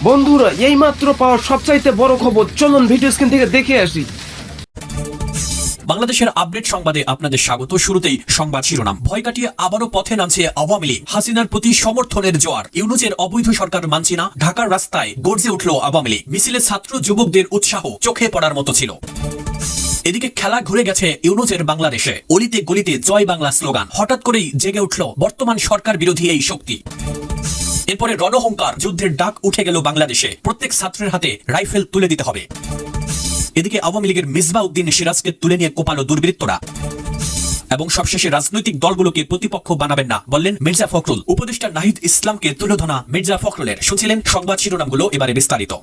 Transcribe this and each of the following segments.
বন্ধুরা, এই মাত্র পাওয়া সবচাইতে বড় খবর, চলুন ভিডিও স্ক্রিন থেকে দেখে আসি। বাংলাদেশের আপডেট সংবাদে আপনাদের স্বাগত। শুরুতেই সংবাদ শিরোনাম। ভয় কাটিয়ে আবারও পথে নামছে আওয়ামী লীগ। হাসিনার প্রতি সমর্থনের জোয়ার। ইউনূসের অবৈধ সরকার মানছে না, ঢাকার রাস্তায় গর্জে উঠল আওয়ামী লীগ। মিছিলে ছাত্র যুবকদের উৎসাহ চোখে পড়ার মতো ছিল। এদিকে খেলা ঘুরে গেছে ইউনূসের বাংলাদেশে। অলিতে গলিতে জয় বাংলা স্লোগান। হঠাৎ করেই জেগে উঠল বর্তমান সরকার বিরোধী এই শক্তি। এরপরে রণহুঙ্কার, যুদ্ধের ডাক উঠে গেল বাংলাদেশে। প্রত্যেক ছাত্রের হাতে রাইফেল তুলে দিতে হবে। এদিকে আওয়ামী লীগের মিসবাহ উদ্দিন সিরাজকে তুলে নিয়ে কোপালো দুর্বৃত্তরা। এবং সবশেষে রাজনৈতিক দলগুলোকে প্রতিপক্ষ বানাবেন না বললেন মির্জা ফখরুল। উপদেষ্টা নাহিদ ইসলামকে তুলোধনা মির্জা ফখরুলের। শুনছিলেন সংবাদ শিরোনামগুলো, এবারে বিস্তারিত।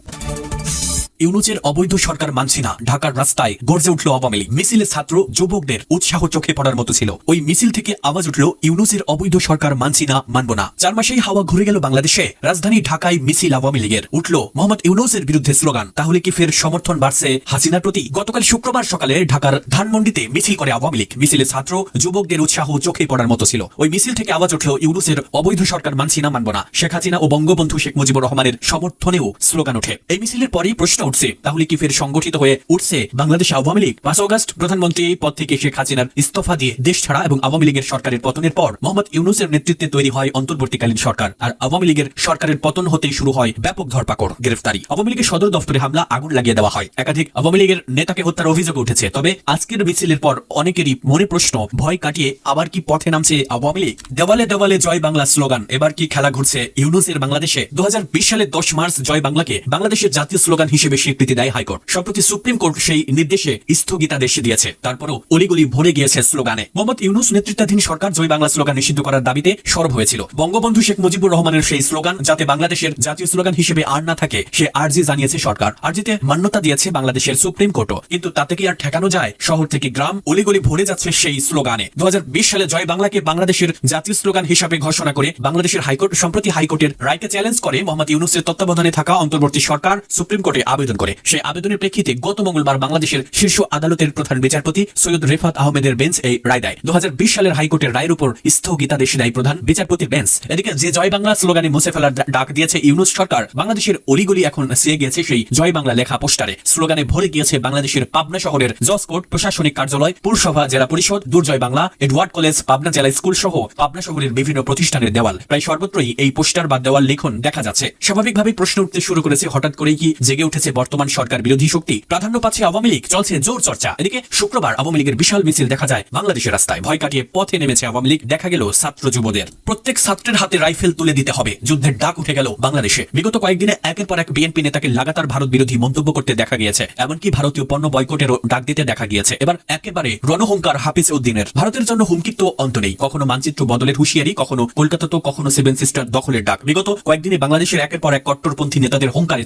ইউনূসের অবৈধ সরকার মানছি না, ঢাকার রাস্তায় গর্জে উঠল আওয়ামী লীগ। মিছিলে ছাত্র যুবকদের উৎসাহ চোখে পড়ার মতো ছিল। ওই মিছিল থেকে আওয়াজ উঠল, ইউনূসের অবৈধ সরকার মানছি না, মানব না। 4 মাসেই হাওয়া ঘুরে গেল বাংলাদেশে। রাজধানী ঢাকায় মিছিল আওয়ামী লীগের। উঠল মোহাম্মদ ইউনূসের বিরুদ্ধে স্লোগান। তাহলে কি ফের সমর্থন বাড়ছে হাসিনার প্রতি? গতকাল শুক্রবার সকালে ঢাকার ধানমন্ডিতে মিছিল করে আওয়ামী লীগ। মিছিলে ছাত্র যুবকদের উৎসাহ চোখে পড়ার মতো ছিল। ওই মিছিল থেকে আওয়াজ উঠল, ইউনূসের অবৈধ সরকার মানছি না, মানব না। শেখ হাসিনা ও বঙ্গবন্ধু শেখ মুজিবুর রহমানের সমর্থনেও স্লোগান ওঠে। এই মিছিলের পরেই প্রশ্ন উঠছে, তাহলে কি সংগঠিত হয়ে উঠছে বাংলাদেশ আওয়ামী লীগ? 5 আগস্ট প্রধানমন্ত্রী পদ থেকে শেখ হাসিনার ইস্তফা দিয়ে দেশ ছাড়া এবং আওয়ামী লীগের সরকারের পতনের পর মোহাম্মদ ইউনূসের নেতৃত্বে তৈরি হয় অন্তর্বর্তীকালীন সরকার। আর আওয়ামী লীগের সরকারের পতন হতেই শুরু হয় ব্যাপক ধরপাকড়, গ্রেফতারি। আওয়ামী লীগের সদর দফতরে হামলা, আগুন লাগিয়ে দেওয়া হয়। একাধিক আওয়ামী লীগের নেতাকে হত্যার অভিযোগ উঠেছে। তবে আজকের মিছিলের পর অনেকেরই মনে প্রশ্ন, ভয় কাটিয়ে আবার কি পথে নামছে আওয়ামী লীগ? দেওয়ালে দেওয়ালে জয় বাংলা স্লোগান। এবার কি খেলা ঘুরছে ইউনূসের বাংলাদেশে? 2020 সালের 10 মার্চ জয় বাংলাকে বাংলাদেশের জাতীয় স্লোগান হিসেবে স্বীকৃতি দেয় হাইকোর্ট। সম্প্রতি সুপ্রিম কোর্ট সেই নির্দেশে স্থগিতাদেশ দিয়েছে। তারপরও অলিগলি ভরে গিয়েছে স্লোগানে। মোহাম্মদ ইউনূস নেতৃত্বাধীন সরকার জয় বাংলা স্লোগান নিষিদ্ধ করার দাবিতে সরব হয়েছিল। বঙ্গবন্ধু শেখ মুজিবুর রহমানের সেই স্লোগান যাতে বাংলাদেশের জাতীয় স্লোগান হিসেবে আর না থাকে, সে আর্জি জানিয়েছে সরকার। আর্জিতে মান্যতা দিয়েছে বাংলাদেশের সুপ্রিম কোর্টও। কিন্তু তাতে কি আর ঠেকানো যায়? শহর থেকে গ্রাম অলিগলি ভরে যাচ্ছে সেই স্লোগানে। 2020 সালে জয় বাংলাকে বাংলাদেশের জাতীয় স্লোগান হিসাবে ঘোষণা করে বাংলাদেশের হাইকোর্ট সম্প্রতি হাইকোর্টের রায়কে চ্যালেঞ্জ করে মোহাম্মদ ইউনূসের তত্ত্বাবধানে থাকা অন্তর্বর্তী সরকার সুপ্রিম কোর্টে আবেদন করে। সেই আবেদনের প্রেক্ষিতে গত মঙ্গলবার বাংলাদেশের শীর্ষ আদালতের প্রধান বিচারপতি সৈয়দ রেফাত আহমেদের বেঞ্চ এই রায় দেয়। 2020 সালের হাইকোর্টের রায়ের উপর স্থগিতাদেশ দেয় প্রধান বিচারপতির বেঞ্চ। এদিকে যে জয় বাংলা স্লোগানে মুছে ফেলার ডাক দিয়েছে ইউনূস সরকার, বাংলাদেশের অলিগলি এখন সেয়ে গিয়েছে সেই জয় বাংলা লেখা পোস্টারে। স্লোগানে ভরে গিয়েছে বাংলাদেশের পাবনা শহরের জজ কোর্ট, প্রশাসনিক কার্যালয়, পুরসভা, জেলা পরিষদ, দুর্জয় বাংলা, এডওয়ার্ড কলেজ, পাবনা জেলা স্কুল সহ পাবনা শহরের বিভিন্ন প্রতিষ্ঠানের দেওয়াল। প্রায় সর্বত্রই এই পোস্টার বা দেওয়াল লিখন দেখা যাচ্ছে। স্বাভাবিকভাবেই প্রশ্ন উঠতে শুরু করেছে, হঠাৎ করেই কি জেগে উঠেছে বর্তমান সরকার বিরোধী শক্তি? প্রাধান্য পাচ্ছে আওয়ামী লীগ, চলছে জোর চর্চা। এদিকে শুক্রবার আওয়ামী লীগের বিশাল মিছিল দেখা যায় বাংলাদেশের রাস্তায়। ভয় কাটিয়ে পথে নেমেছে আওয়ামী লীগ। দেখা গেল ছাত্র যুবদের। প্রত্যেক ছাত্রের হাতে রাইফেল তুলে দিতে হবে। যুদ্ধের ডাক উঠে গেল বাংলাদেশে। বিগত কয়েকদিনে একের পর এক বিএনপি নেতাকে লাগাতার ভারত বিরোধী মন্তব্য করতে দেখা গিয়েছে। এমনকি ভারতীয় পণ্য বয়কটেরও ডাক দিতে দেখা গিয়েছে। এবার একেবারে রণহুঙ্কার হাফিজ উদ্দিনের। ভারতের জন্য হুমকির তো অন্ত নেই। কখনো মানচিত্র বদলের হুঁশিয়ারি, কখনো কলকাতা তো কখনো 7 সিস্টার দখলের ডাক। বিগত কয়েকদিনে বাংলাদেশের একের পর এক কট্টরপন্থী নেতাদের হুঙ্কারে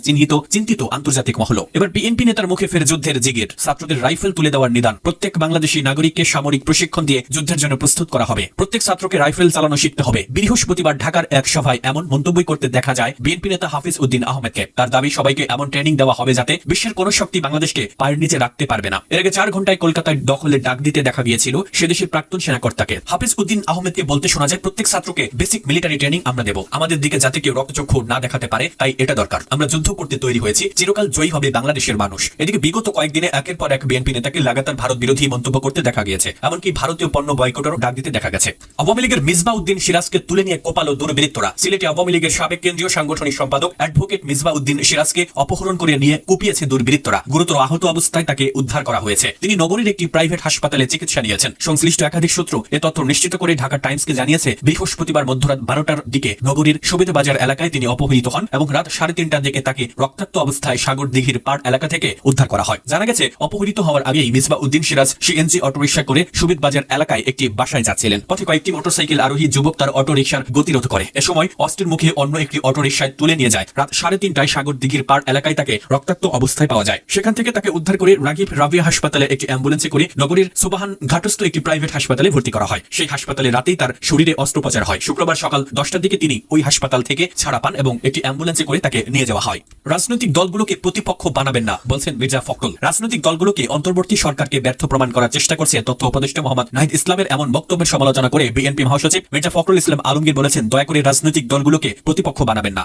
চিন্তিত আন্তর্জাতিক মহল। এবার বিএনপি নেতার মুখে ফের যুদ্ধের জিগির। ছাত্রদের রাইফেল তুলে দেওয়ার নিদান। প্রত্যেক বাংলাদেশী নাগরিককে সামরিক প্রশিক্ষণ দিয়ে যুদ্ধের জন্য প্রস্তুত করা হবে। প্রত্যেক ছাত্রকে রাইফেল চালানো শিখতে হবে। বৃহস্পতিবার ঢাকার এক সভায় এমন মন্তব্যই করতে দেখা যায় বিএনপি নেতা হাফিজ উদ্দিন আহমেদকে। তার দাবি, সবাইকে এমন ট্রেনিং দেওয়া হবে যাতে বিশ্বের কোন শক্তি বাংলাদেশকে পায়ের নিচে রাখতে পারবে না। এর আগে 4 ঘন্টায় কলকাতায় দখলের ডাক দিতে দেখা গিয়েছিল সে দেশের প্রাক্তন সেনাকর্তাকে। হাফিজ উদ্দিন আহমেদকে বলতে শোনা যায়, প্রত্যেক ছাত্রকে বেসিক মিলিটারি ট্রেনিং আমরা দেব। আমাদের দিকে যাতে কেউ রক্তচক্ষু না দেখাতে পারে, তাই এটা দরকার। আমরা যুদ্ধ করতে তৈরি হয়েছি। চিরকাল জয়ী হবে বাংলাদেশের মানুষ। এদিকে বিগত কয়েকদিনে একের পর এক বিএনপি নেতাকে লাগাতার ভারত বিরোধী মন্তব্য করতে দেখা গিয়েছে। এমনকি ভারতীয় পণ্য বয়কটেরও ডাক দিতে দেখা গেছে। আওয়ামী লীগের মিসবাহ উদ্দিন সিরাজকে তুলে নিয়ে কোপালো দুর্বৃত্তরা। সিলেটে আওয়ামী লীগের সাবেক কেন্দ্রীয় সাংগঠনিক সম্পাদক অ্যাডভোকেট মিসবাহ উদ্দিন সিরাজকে অপহরণ করে নিয়ে কুপিয়েছে দুর্বৃত্তরা। গুরুতর আহত অবস্থায় তাকে উদ্ধার করা হয়েছে। তিনি নগরীর একটি প্রাইভেট হাসপাতালে চিকিৎসা নিয়েছেন। সংশ্লিষ্ট একাধিক সূত্র এ তথ্য নিশ্চিত করে ঢাকা টাইমসকে জানিয়েছে, বৃহস্পতিবার মধ্যরাত 12টার দিকে নগরীর সুবিধাবাজার এলাকায় তিনি অপহৃত হন এবং রাত 3:30টার দিকে তাকে রক্তাক্ত অবস্থায় সাগর দিঘির পাড় এলাকা থেকে উদ্ধার করা হয়। জানা গেছে, অপহৃত হওয়ার আগেই মিসবাহ উদ্দিন সিরাজ সিএনজি অটোরিকশা করে সুবিধাবাজার এলাকায় একটি বাসায় যাচ্ছিলেন। পথে কয়েকটি মোটরসাইকেল আরোহী যুবক তার অটোরিকশার গতিরোধ করে। এ সময় অস্ত্রের মুখে অন্য একটি অটোরিকশায় তুলে নিয়ে যায়। রাত 3:30টায় সাগর দিঘির পাড় এলাকায় তাকে রক্তাক্ত অবস্থায় পাওয়া যায়। সেখান থেকে তাকে উদ্ধার করে রাগিব রাবিয়া হাসপাতালে একটি অ্যাম্বুলেন্সে করে নগরীর সুবাহান ঘাটস্থ একটি প্রাইভেট হাসপাতালে ভর্তি করা হয়। সেই হাসপাতালে রাতেই তার শরীরে অস্ত্রোপচার হয়। শুক্রবার সকাল 10টার দিকে তিনি ওই হাসপাতাল থেকে ছাড়া পান এবং একটি অ্যাম্বুলেন্সে করে তাকে নিয়ে যাওয়া হয়। রাজনৈতিক দলগুলোকে প্রতিপক্ষ বানাবেন না বলছেন মির্জা ফখরুল। রাজনৈতিক দলগুলোকে অন্তর্বর্তী সরকারকে ব্যর্থ প্রমাণ করার চেষ্টা করছে তথ্য উপদেষ্টা মোহাম্মদ নাহিদ ইসলামের এমন বক্তব্যের সমালোচনা করে বিএনপি মহাসচিব মির্জা ফখরুল ইসলাম আলমগীর বলেছেন, দয়া করে রাজনৈতিক দলগুলোকে প্রতিপক্ষ বানাবেন না।